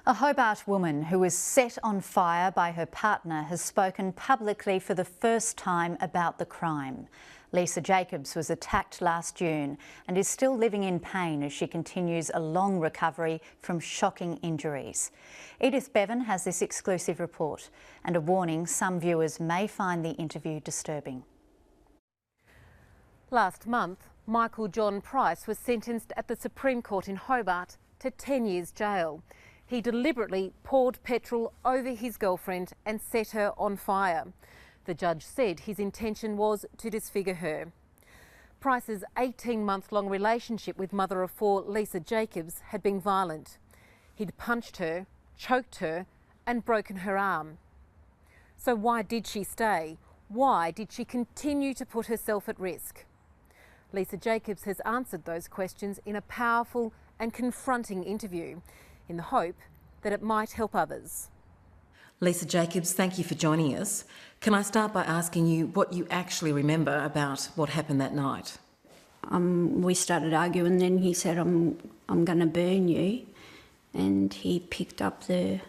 A Hobart woman who was set on fire by her partner has spoken publicly for the first time about the crime. Lisa Jacobs was attacked last June and is still living in pain as she continues a long recovery from shocking injuries. Edith Bevan has this exclusive report and a warning some viewers may find the interview disturbing. Last month, Michael John Price was sentenced at the Supreme Court in Hobart to 10 years jail. He deliberately poured petrol over his girlfriend and set her on fire. The judge said his intention was to disfigure her. Price's 18-month-long relationship with mother of four Lisa Jacobs had been violent. He'd punched her, choked her and broken her arm. So why did she stay? Why did she continue to put herself at risk? Lisa Jacobs has answered those questions in a powerful and confronting interview, in the hope that it might help others. Lisa Jacobs, thank you for joining us. Can I start by asking you what you actually remember about what happened that night? We started arguing, then he said, I'm going to burn you. And he picked up the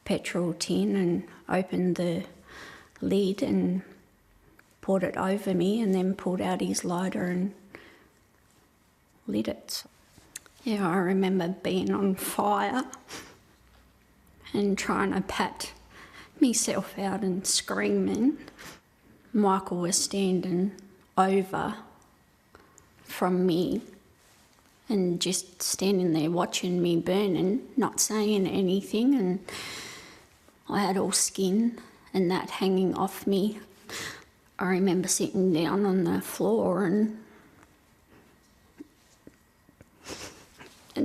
petrol tin and opened the lid and poured it over me and then pulled out his lighter and lit it. Yeah, I remember being on fire and trying to pat myself out and screaming. Michael was standing over from me and just standing there watching me burn and not saying anything, and I had all skin and that hanging off me. I remember sitting down on the floor and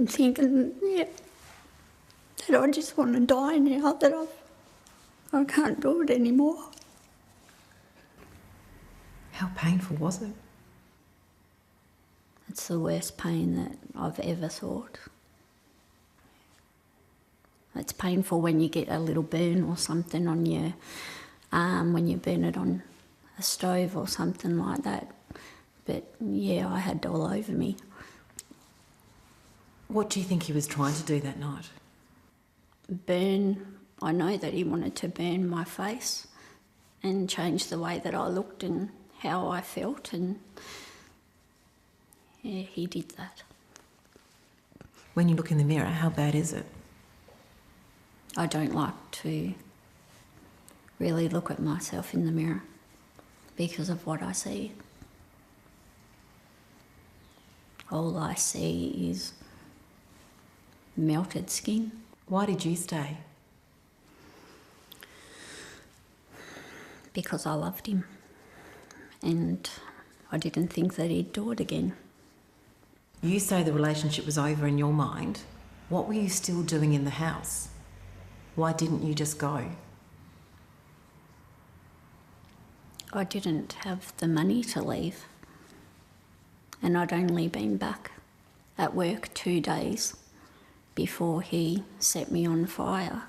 thinking, yeah, that I just want to die now, that I can't do it anymore. How painful was it? It's the worst pain that I've ever thought. It's painful when you get a little burn or something on your arm, when you burn it on a stove or something like that. But yeah, I had it all over me. What do you think he was trying to do that night? Burn. I know that he wanted to burn my face and change the way that I looked and how I felt, and yeah, he did that. When you look in the mirror, how bad is it? I don't like to really look at myself in the mirror because of what I see. All I see is melted skin. Why did you stay? Because I loved him and I didn't think that he'd do it again. You say the relationship was over in your mind. What were you still doing in the house? Why didn't you just go? I didn't have the money to leave, and I'd only been back at work 2 days before he set me on fire.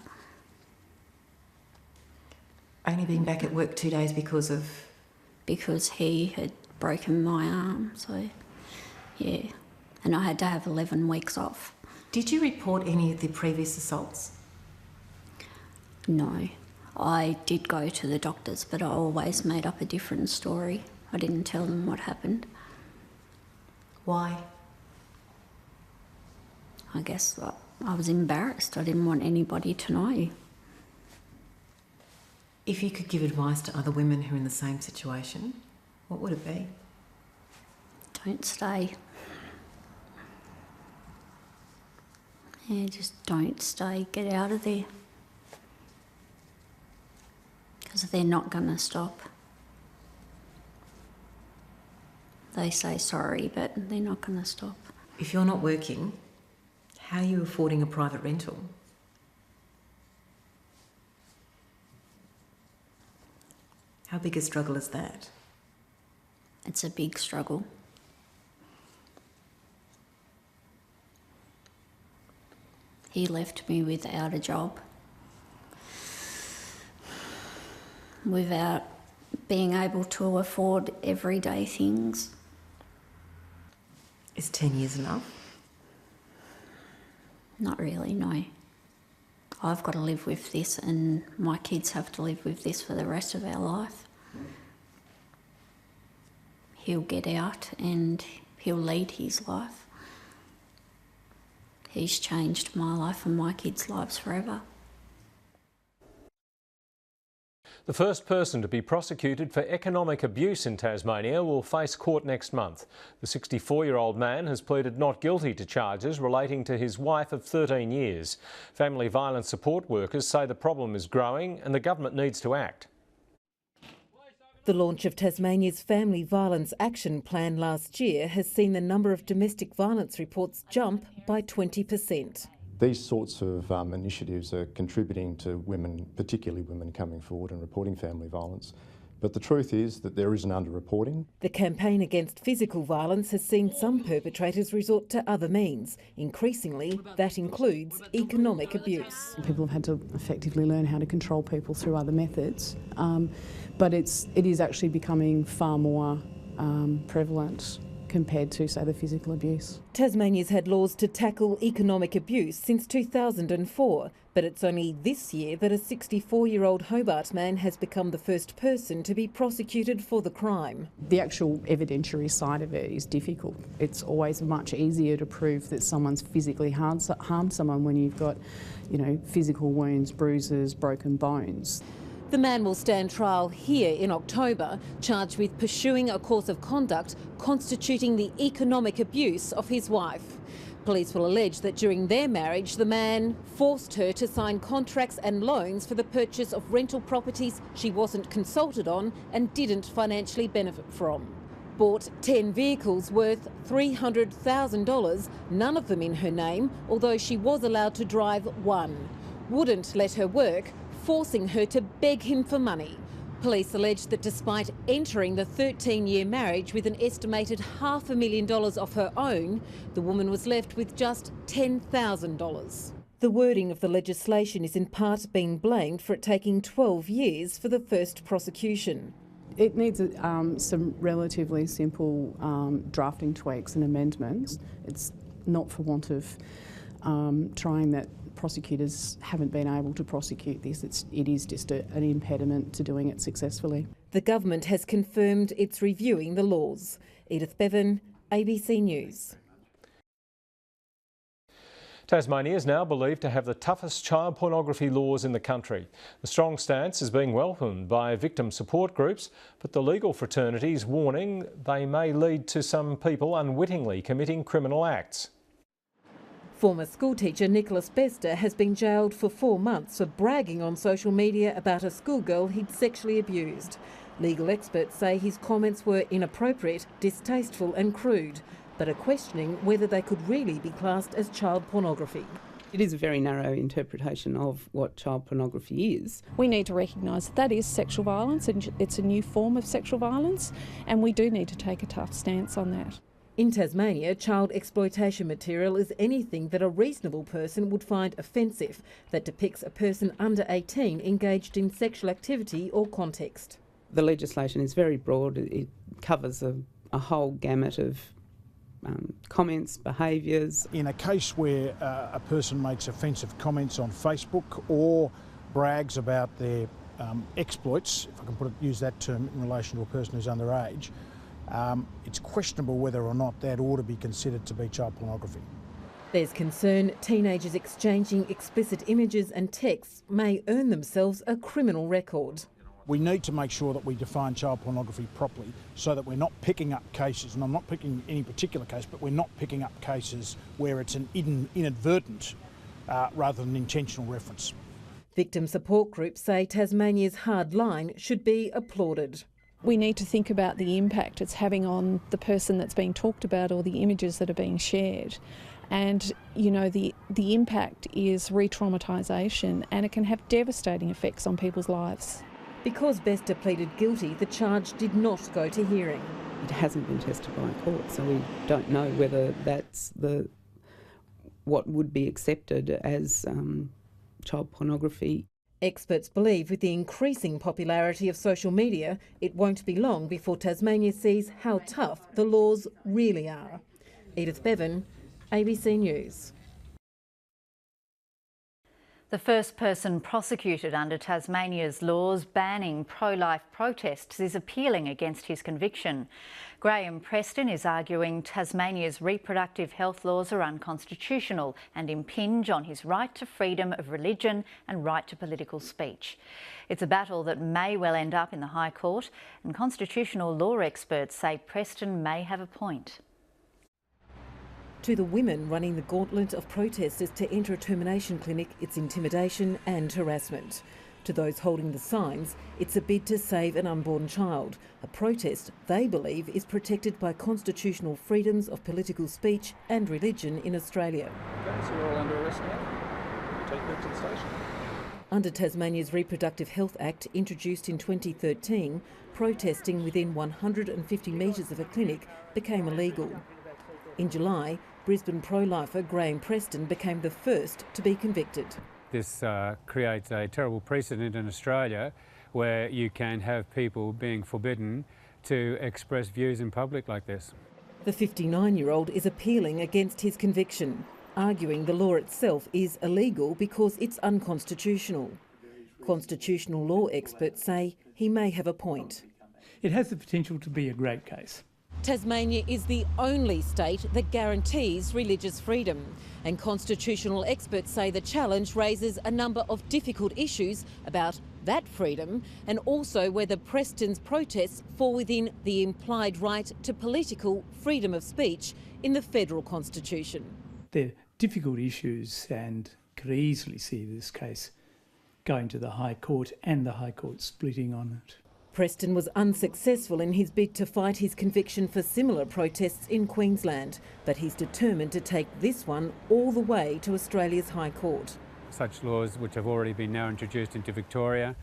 Only been back at work 2 days because of? Because he had broken my arm, so yeah. And I had to have 11 weeks off. Did you report any of the previous assaults? No. I did go to the doctors, but I always made up a different story. I didn't tell them what happened. Why? I guess I was embarrassed. I didn't want anybody to know. If you could give advice to other women who are in the same situation, what would it be? Don't stay. Yeah, just don't stay. Get out of there. Because they're not going to stop. They say sorry, but they're not going to stop. If you're not working, how are you affording a private rental? How big a struggle is that? It's a big struggle. He left me without a job, without being able to afford everyday things. Is 10 years enough? Not really, no. I've got to live with this and my kids have to live with this for the rest of our life. He'll get out and he'll lead his life. He's changed my life and my kids' lives forever. The first person to be prosecuted for economic abuse in Tasmania will face court next month. The 64-year-old man has pleaded not guilty to charges relating to his wife of 13 years. Family violence support workers say the problem is growing and the government needs to act. The launch of Tasmania's Family Violence Action Plan last year has seen the number of domestic violence reports jump by 20%. These sorts of initiatives are contributing to women, particularly women coming forward and reporting family violence. But the truth is that there is an underreporting. The campaign against physical violence has seen some perpetrators resort to other means. Increasingly, that includes economic abuse. People have had to effectively learn how to control people through other methods, but it is actually becoming far more prevalent compared to, say, the physical abuse. Tasmania's had laws to tackle economic abuse since 2004, but it's only this year that a 64-year-old Hobart man has become the first person to be prosecuted for the crime. The actual evidentiary side of it is difficult. It's always much easier to prove that someone's physically harmed someone when you've got, physical wounds, bruises, broken bones. The man will stand trial here in October, charged with pursuing a course of conduct constituting the economic abuse of his wife. Police will allege that during their marriage, the man forced her to sign contracts and loans for the purchase of rental properties she wasn't consulted on and didn't financially benefit from. Bought 10 vehicles worth $300,000, none of them in her name, although she was allowed to drive one. Wouldn't let her work, forcing her to beg him for money. Police allege that despite entering the 13-year marriage with an estimated $500,000 of her own, the woman was left with just $10,000. The wording of the legislation is in part being blamed for it taking 12 years for the first prosecution. It needs some relatively simple drafting tweaks and amendments. It's not for want of trying that prosecutors haven't been able to prosecute this. It is just an impediment to doing it successfully. The government has confirmed it's reviewing the laws. Edith Bevan, ABC News. Tasmania is now believed to have the toughest child pornography laws in the country. The strong stance is being welcomed by victim support groups, but the legal fraternities warning they may lead to some people unwittingly committing criminal acts. Former schoolteacher Nicholas Bester has been jailed for 4 months for bragging on social media about a schoolgirl he'd sexually abused. Legal experts say his comments were inappropriate, distasteful and crude, but are questioning whether they could really be classed as child pornography. It is a very narrow interpretation of what child pornography is. We need to recognise that is sexual violence and it's a new form of sexual violence, and we do need to take a tough stance on that. In Tasmania, child exploitation material is anything that a reasonable person would find offensive that depicts a person under 18 engaged in sexual activity or context. The legislation is very broad. It covers a whole gamut of comments, behaviours. In a case where a person makes offensive comments on Facebook or brags about their exploits, if I can use that term in relation to a person who's underage, it's questionable whether or not that ought to be considered to be child pornography. There's concern teenagers exchanging explicit images and texts may earn themselves a criminal record. We need to make sure that we define child pornography properly so that we're not picking up cases, and I'm not picking any particular case, but we're not picking up cases where it's an inadvertent rather than intentional reference. Victim support groups say Tasmania's hard line should be applauded. We need to think about the impact it's having on the person that's being talked about or the images that are being shared. And, the impact is re-traumatisation, and it can have devastating effects on people's lives. Because Bester pleaded guilty, the charge did not go to hearing. It hasn't been tested by a court, so we don't know whether that's what would be accepted as child pornography. Experts believe with the increasing popularity of social media, it won't be long before Tasmania sees how tough the laws really are. Edith Bevan, ABC News. The first person prosecuted under Tasmania's laws banning pro-life protests is appealing against his conviction. Graham Preston is arguing Tasmania's reproductive health laws are unconstitutional and impinge on his right to freedom of religion and right to political speech. It's a battle that may well end up in the High Court, and constitutional law experts say Preston may have a point. To the women running the gauntlet of protesters to enter a termination clinic, it's intimidation and harassment. To those holding the signs, it's a bid to save an unborn child, a protest they believe is protected by constitutional freedoms of political speech and religion in Australia. Okay, so we're all under arrest now. Take them to the station. Under Tasmania's Reproductive Health Act, introduced in 2013, protesting within 150 metres of a clinic became illegal. In July, Brisbane pro-lifer Graham Preston became the first to be convicted. This creates a terrible precedent in Australia where you can have people being forbidden to express views in public like this. The 59-year-old is appealing against his conviction, arguing the law itself is illegal because it's unconstitutional. Constitutional law experts say he may have a point. It has the potential to be a great case. Tasmania is the only state that guarantees religious freedom, and constitutional experts say the challenge raises a number of difficult issues about that freedom and also whether Preston's protests fall within the implied right to political freedom of speech in the federal constitution. They're difficult issues and could easily see this case going to the High Court and the High Court splitting on it. Preston was unsuccessful in his bid to fight his conviction for similar protests in Queensland, but he's determined to take this one all the way to Australia's High Court. Such laws which have already been now introduced into Victoria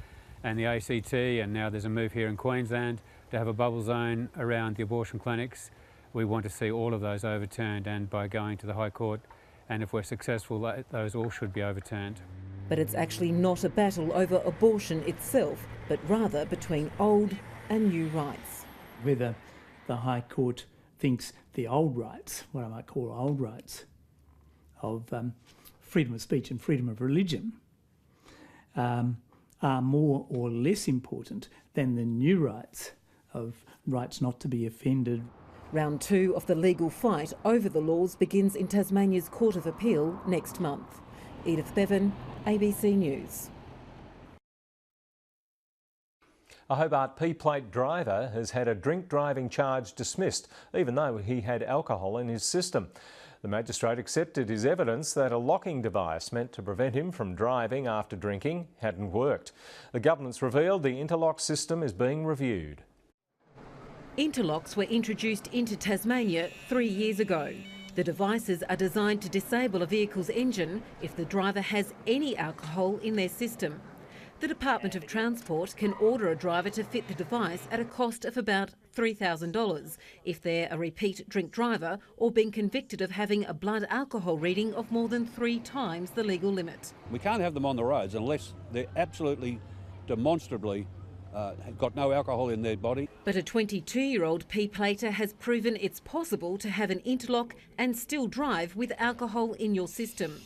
and the ACT, and now there's a move here in Queensland to have a bubble zone around the abortion clinics. We want to see all of those overturned, and by going to the High Court, and if we're successful, those all should be overturned. But it's actually not a battle over abortion itself, but rather between old and new rights. Whether the High Court thinks the old rights, what I might call old rights, of freedom of speech and freedom of religion are more or less important than the new rights of rights not to be offended. Round 2 of the legal fight over the laws begins in Tasmania's Court of Appeal next month. Edith Bevan, ABC News. A Hobart P-plate driver has had a drink driving charge dismissed, even though he had alcohol in his system. The magistrate accepted his evidence that a locking device meant to prevent him from driving after drinking hadn't worked. The government's revealed the interlock system is being reviewed. Interlocks were introduced into Tasmania 3 years ago. The devices are designed to disable a vehicle's engine if the driver has any alcohol in their system. The Department of Transport can order a driver to fit the device at a cost of about $3,000 if they're a repeat drink driver or been convicted of having a blood alcohol reading of more than 3 times the legal limit. We can't have them on the roads unless they're absolutely demonstrably got no alcohol in their body. But a 22-year-old P-plater has proven it's possible to have an interlock and still drive with alcohol in your system.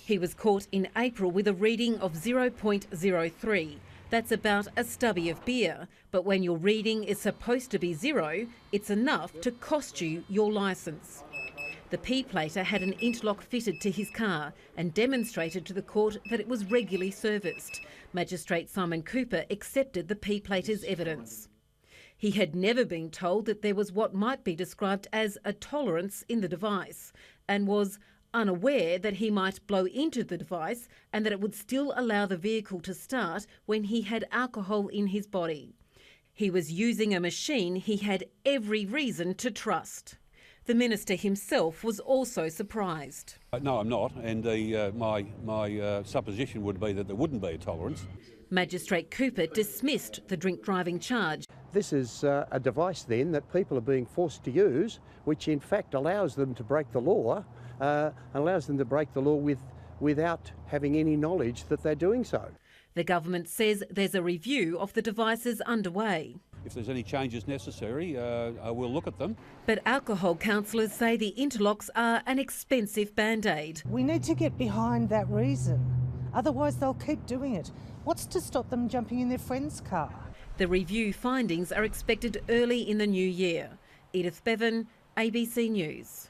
He was caught in April with a reading of 0.03. That's about a stubby of beer. But when your reading is supposed to be 0, it's enough to cost you your licence. The P-plater had an interlock fitted to his car and demonstrated to the court that it was regularly serviced. Magistrate Simon Cooper accepted the P-plater's evidence. He had never been told that there was what might be described as a tolerance in the device and was unaware that he might blow into the device and that it would still allow the vehicle to start when he had alcohol in his body. He was using a machine he had every reason to trust. The minister himself was also surprised. No, I'm not, and my supposition would be that there wouldn't be a tolerance. Magistrate Cooper dismissed the drink driving charge. This is a device then that people are being forced to use, which in fact allows them to break the law, without having any knowledge that they're doing so. The government says there's a review of the devices underway. If there's any changes necessary, I will look at them. But alcohol counsellors say the interlocks are an expensive band-aid. We need to get behind that reason. Otherwise, they'll keep doing it. What's to stop them jumping in their friend's car? The review findings are expected early in the new year. Edith Bevan, ABC News.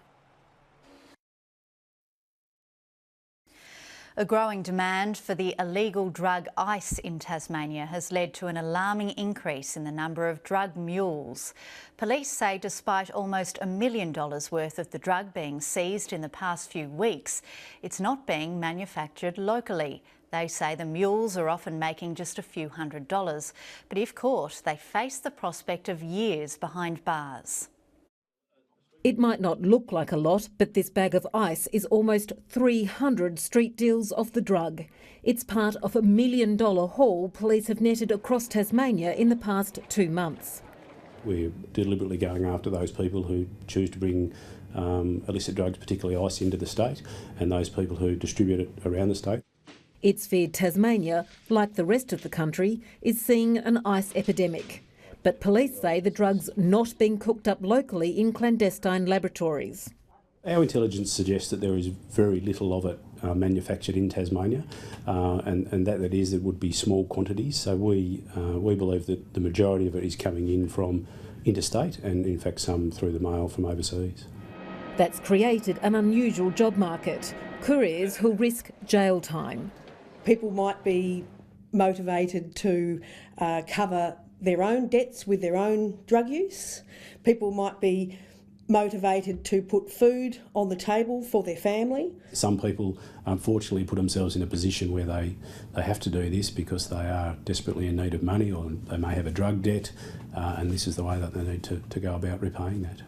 A growing demand for the illegal drug ice in Tasmania has led to an alarming increase in the number of drug mules. Police say despite almost $1 million worth of the drug being seized in the past few weeks, it's not being manufactured locally. They say the mules are often making just a few $100s, but if caught, they face the prospect of years behind bars. It might not look like a lot, but this bag of ice is almost 300 street deals of the drug. It's part of a $1 million haul police have netted across Tasmania in the past 2 months. We're deliberately going after those people who choose to bring illicit drugs, particularly ice, into the state, and those people who distribute it around the state. It's feared Tasmania, like the rest of the country, is seeing an ice epidemic. But police say the drug's not being cooked up locally in clandestine laboratories. Our intelligence suggests that there is very little of it manufactured in Tasmania, and that is, it would be small quantities. So we believe that the majority of it is coming in from interstate, and in fact some through the mail from overseas. That's created an unusual job market. Couriers who'll risk jail time. People might be motivated to cover their own debts with their own drug use. People might be motivated to put food on the table for their family. Some people unfortunately put themselves in a position where they have to do this because they are desperately in need of money, or they may have a drug debt, and this is the way that they need to go about repaying that.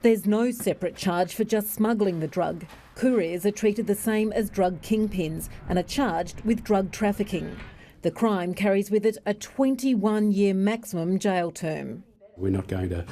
There's no separate charge for just smuggling the drug. Couriers are treated the same as drug kingpins and are charged with drug trafficking. The crime carries with it a 21-year maximum jail term. We're not going to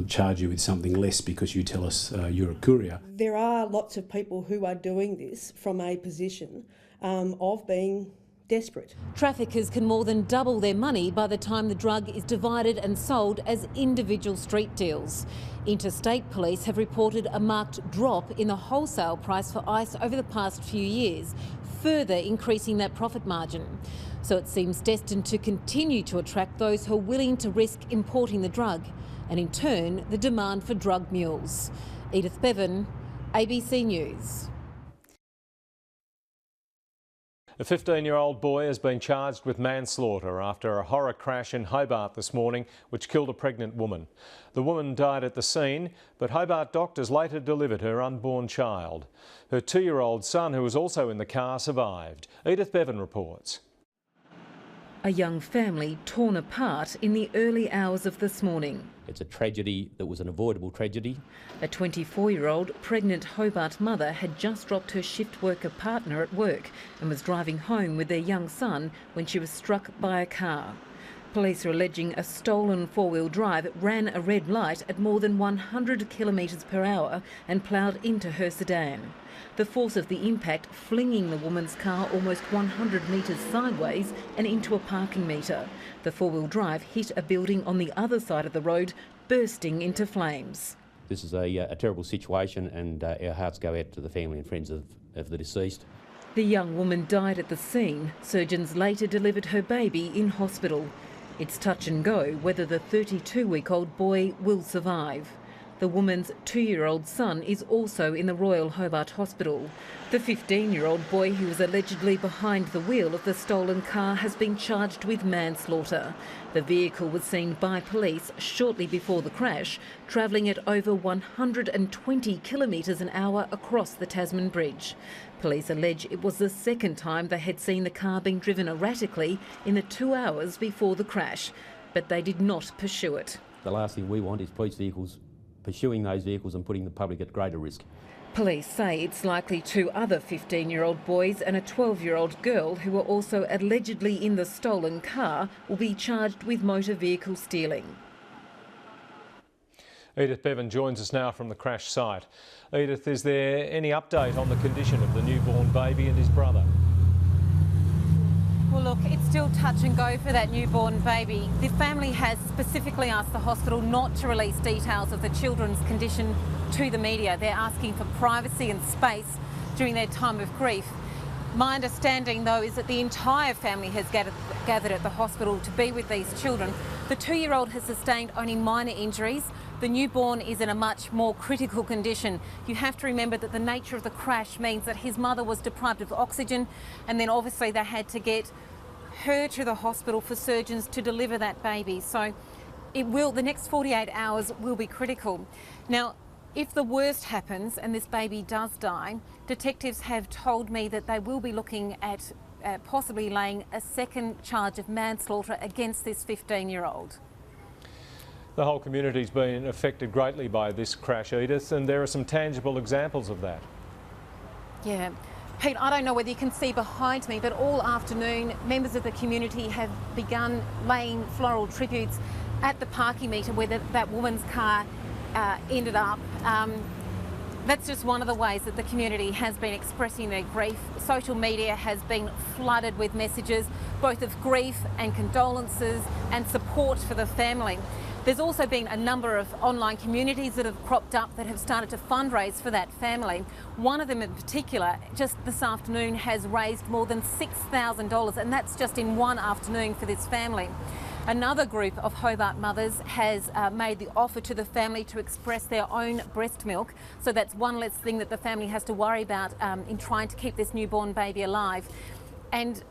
charge you with something less because you tell us you're a courier. There are lots of people who are doing this from a position of being desperate. Traffickers can more than double their money by the time the drug is divided and sold as individual street deals. Interstate police have reported a marked drop in the wholesale price for ice over the past few years, further increasing that profit margin. So it seems destined to continue to attract those who are willing to risk importing the drug, and in turn the demand for drug mules. Edith Bevan, ABC News. A 15-year-old boy has been charged with manslaughter after a horror crash in Hobart this morning which killed a pregnant woman. The woman died at the scene, but Hobart doctors later delivered her unborn child. Her 2-year-old son, who was also in the car, survived. Edith Bevan reports. A young family torn apart in the early hours of this morning. It's a tragedy that was an avoidable tragedy. A 24-year-old pregnant Hobart mother had just dropped her shift worker partner at work and was driving home with their young son when she was struck by a car. Police are alleging a stolen four-wheel drive ran a red light at more than 100 kilometres per hour and ploughed into her sedan. The force of the impact flinging the woman's car almost 100 metres sideways and into a parking metre. The four-wheel drive hit a building on the other side of the road, bursting into flames. This is a terrible situation, and our hearts go out to the family and friends of the deceased. The young woman died at the scene. Surgeons later delivered her baby in hospital. It's touch and go whether the 32-week-old boy will survive. The woman's 2-year-old son is also in the Royal Hobart Hospital. The 15-year-old boy who was allegedly behind the wheel of the stolen car has been charged with manslaughter. The vehicle was seen by police shortly before the crash, travelling at over 120 kilometres an hour across the Tasman Bridge. Police allege it was the second time they had seen the car being driven erratically in the 2 hours before the crash, but they did not pursue it. The last thing we want is police vehicles pursuing those vehicles and putting the public at greater risk. Police say it's likely 2 other 15-year-old boys and a 12-year-old girl who were also allegedly in the stolen car will be charged with motor vehicle stealing. Edith Bevan joins us now from the crash site. Edith, is there any update on the condition of the newborn baby and his brother? Well, look, it's still touch and go for that newborn baby. The family has specifically asked the hospital not to release details of the children's condition to the media. They're asking for privacy and space during their time of grief. My understanding, though, is that the entire family has gathered at the hospital to be with these children. The 2-year-old has sustained only minor injuries. The newborn is in a much more critical condition. You have to remember that the nature of the crash means that his mother was deprived of oxygen, and then obviously they had to get her to the hospital for surgeons to deliver that baby. So the next 48 hours will be critical. Now, if the worst happens and this baby does die, detectives have told me that they will be looking at possibly laying a second charge of manslaughter against this 15-year-old. The whole community's been affected greatly by this crash, Edith, and there are some tangible examples of that. Yeah. Pete, I don't know whether you can see behind me, but all afternoon members of the community have begun laying floral tributes at the parking meter where that woman's car ended up. That's just one of the ways that the community has been expressing their grief. Social media has been flooded with messages, both of grief and condolences and support for the family. There's also been a number of online communities that have cropped up that have started to fundraise for that family. One of them in particular, just this afternoon, has raised more than $6,000, and that's just in one afternoon for this family. Another group of Hobart mothers has made the offer to the family to express their own breast milk, so that's one less thing that the family has to worry about in trying to keep this newborn baby alive. And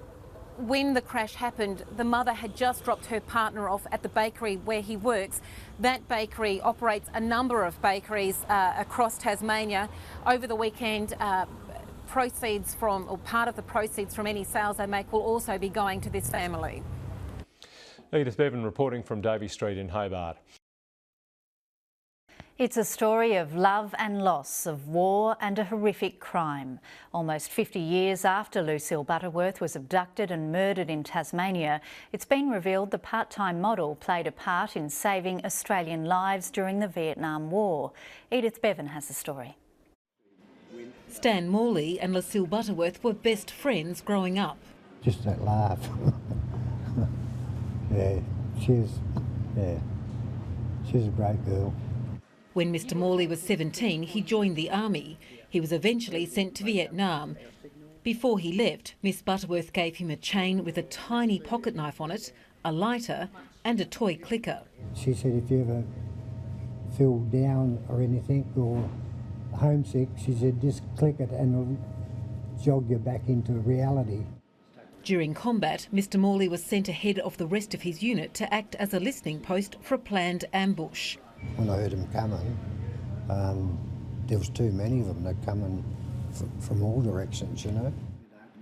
when the crash happened, the mother had just dropped her partner off at the bakery where he works. That bakery operates a number of bakeries across Tasmania. Over the weekend, part of the proceeds from any sales they make will also be going to this family. Edith Bevan reporting from Davey Street in Hobart. It's a story of love and loss, of war and a horrific crime. Almost 50 years after Lucille Butterworth was abducted and murdered in Tasmania, it's been revealed the part-time model played a part in saving Australian lives during the Vietnam War. Edith Bevan has the story. Stan Morley and Lucille Butterworth were best friends growing up. Just that laugh. Yeah, she's a great girl. When Mr Morley was 17, he joined the army. He was eventually sent to Vietnam. Before he left, Miss Butterworth gave him a chain with a tiny pocket knife on it, a lighter and a toy clicker. She said if you ever feel down or anything or homesick, she said just click it and it'll jog you back into reality. During combat, Mr Morley was sent ahead of the rest of his unit to act as a listening post for a planned ambush. When I heard them coming, there was too many of them that coming from all directions, you know.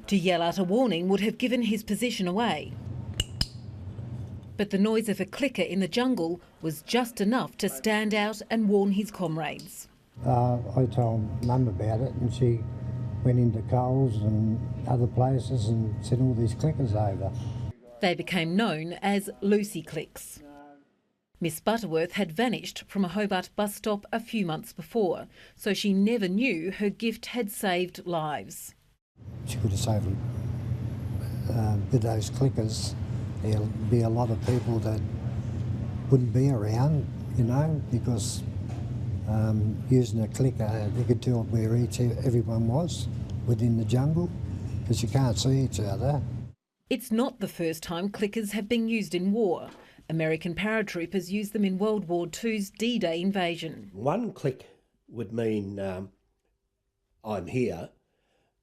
To yell out a warning would have given his position away. But the noise of a clicker in the jungle was just enough to stand out and warn his comrades. I told Mum about it and she went into Coles and other places and sent all these clickers over. They became known as Lucy Clicks. Miss Butterworth had vanished from a Hobart bus stop a few months before, so she never knew her gift had saved lives. She could have saved with those clickers. There'll be a lot of people that wouldn't be around, you know, because using a clicker, they could tell where everyone was within the jungle, because you can't see each other. It's not the first time clickers have been used in war. American paratroopers used them in World War II's D-Day invasion. One click would mean I'm here,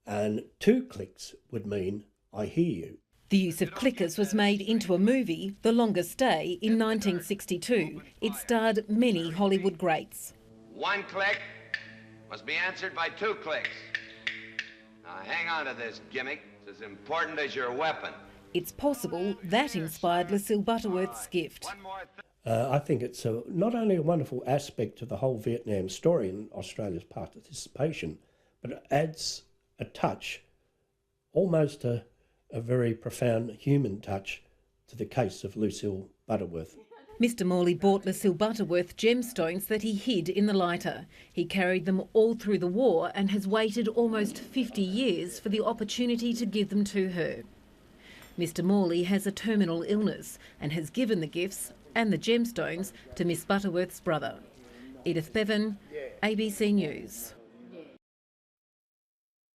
and 2 clicks would mean I hear you. The use of clickers was made into a movie, The Longest Day, in 1962. It starred many Hollywood greats. 1 click must be answered by 2 clicks. Now hang on to this gimmick. It's as important as your weapon. It's possible that inspired Lucille Butterworth's gift. I think it's not only a wonderful aspect of the whole Vietnam story and Australia's participation, but it adds a touch, almost a very profound human touch, to the case of Lucille Butterworth. Mr Morley bought Lucille Butterworth gemstones that he hid in the lighter. He carried them all through the war and has waited almost 50 years for the opportunity to give them to her. Mr Morley has a terminal illness and has given the gifts and the gemstones to Miss Butterworth's brother. Edith Bevan, ABC News.